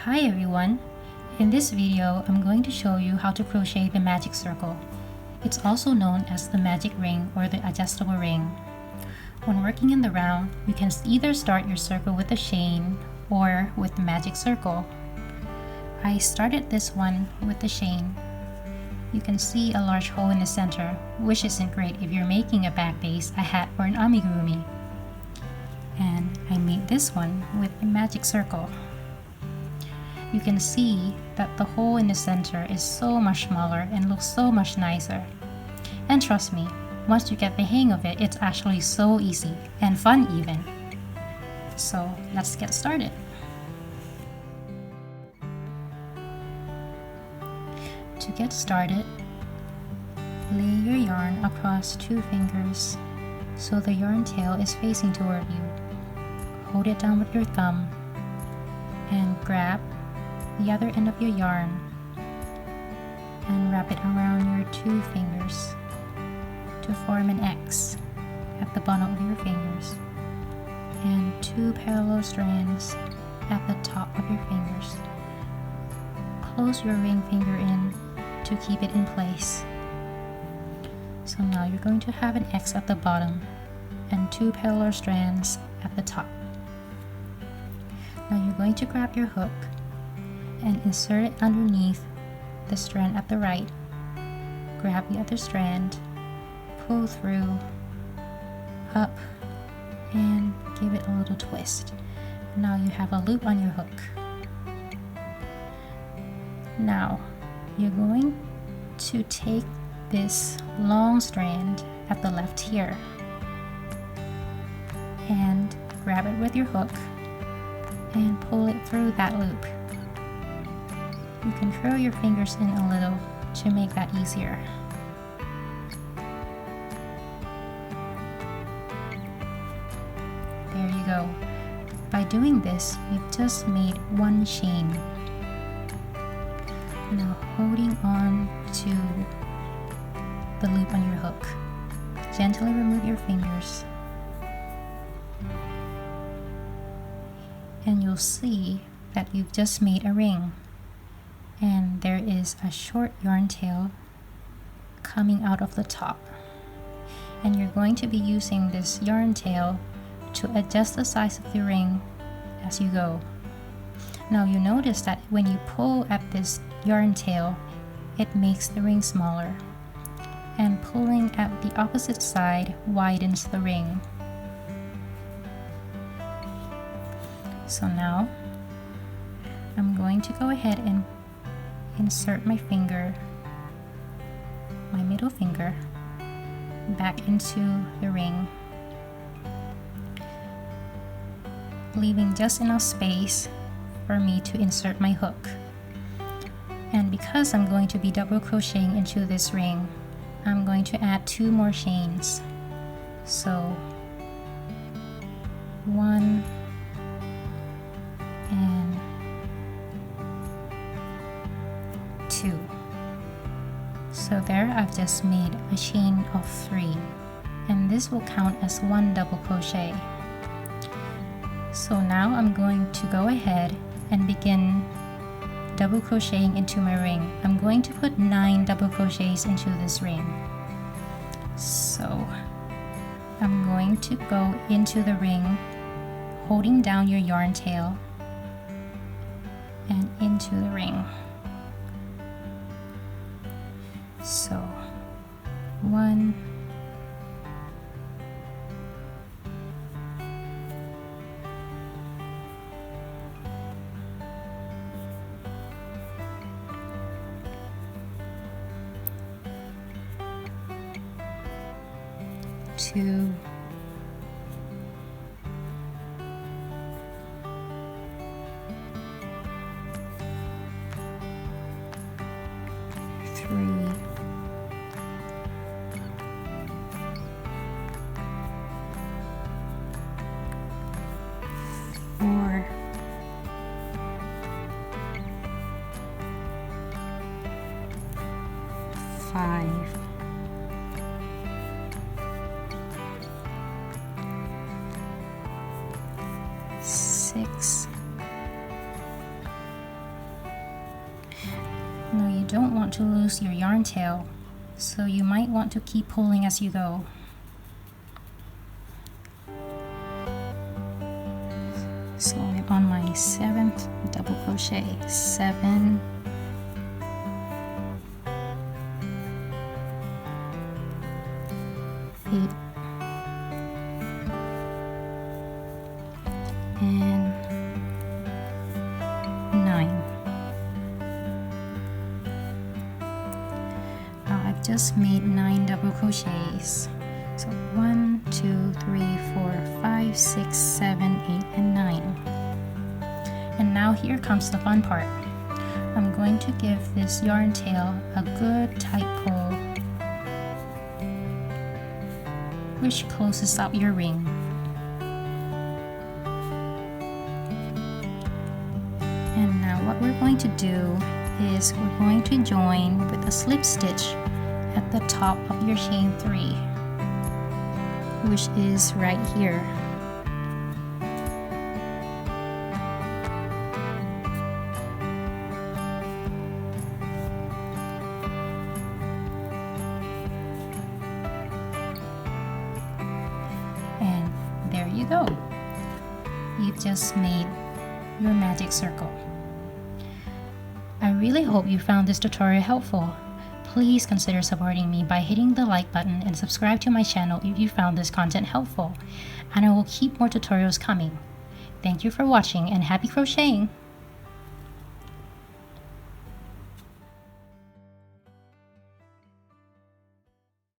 Hi everyone! In this video, I'm going to show you how to crochet the magic circle. It's also known as the magic ring or the adjustable ring. When working in the round, you can either start your circle with a chain or with the magic circle. I started this one with the chain. You can see a large hole in the center, which isn't great if you're making a bag base, a hat, or an amigurumi. And I made this one with a magic circle. You can see that the hole in the center is so much smaller and looks so much nicer. And trust me, once you get the hang of it, it's actually so easy and fun even. So let's get started. To get started, lay your yarn across 2 fingers so the yarn tail is facing toward you. Hold it down with your thumb and grab the other end of your yarn and wrap it around your 2 fingers to form an X at the bottom of your fingers and 2 parallel strands at the top of your fingers. Close your ring finger in to keep it in place. So now you're going to have an X at the bottom and 2 parallel strands at the top. Now you're going to grab your hook and insert it underneath the strand at the right. Grab the other strand, pull through, up, and give it a little twist. Now you have a loop on your hook. Now you're going to take this long strand at the left here and grab it with your hook and pull it through that loop. You can curl your fingers in a little to make that easier. There you go. By doing this, you've just made 1 chain. Now holding on to the loop on your hook, gently remove your fingers and you'll see that you've just made a ring. And there is a short yarn tail coming out of the top. And you're going to be using this yarn tail to adjust the size of the ring as you go. Now you notice that when you pull at this yarn tail, it makes the ring smaller. And pulling at the opposite side widens the ring. So now I'm going to go ahead and insert my finger, my middle finger, back into the ring, leaving just enough space for me to insert my hook. And because I'm going to be double crocheting into this ring, I'm going to add 2 more chains. So 1 and 2. So there I've just made a chain of 3, and this will count as 1 double crochet. So now I'm going to go ahead and begin double crocheting into my ring. I'm going to put 9 double crochets into this ring. So I'm going to go into the ring, holding down your yarn tail and into the ring. So 1, 2, 3, 4, 5, 6, don't want to lose your yarn tail, so you might want to keep pulling as you go. So I'm on my 7th double crochet. 7, 8, and 9. I've just made 9 double crochets. So 1, 2, 3, 4, 5, 6, 7, 8, and 9. And now here comes the fun part. I'm going to give this yarn tail a good tight pull, which closes up your ring. And now what we're going to do is we're going to join with a slip stitch at the top of your chain 3, which is right here. And there you go. You've just made your magic circle. I really hope you found this tutorial helpful. Please consider supporting me by hitting the like button and subscribe to my channel if you found this content helpful. And I will keep more tutorials coming. Thank you for watching and happy crocheting!